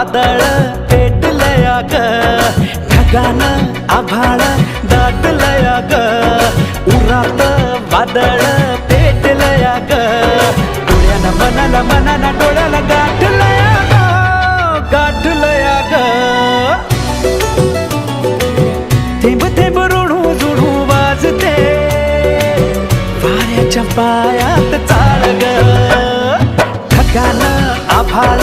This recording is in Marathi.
वादळ पेटलया ग, ढगानं आभाळ दाटलया ग, उरात वादळ पेटलया ग, डोळ्यानं मनाला मनाला डोळ्याला गाठलया ग, गाठलया ग. थेंब थेंब ऋणू जुळू वाजते वाऱ्याच्या पायात चाळ ग, ढगानं आभाळ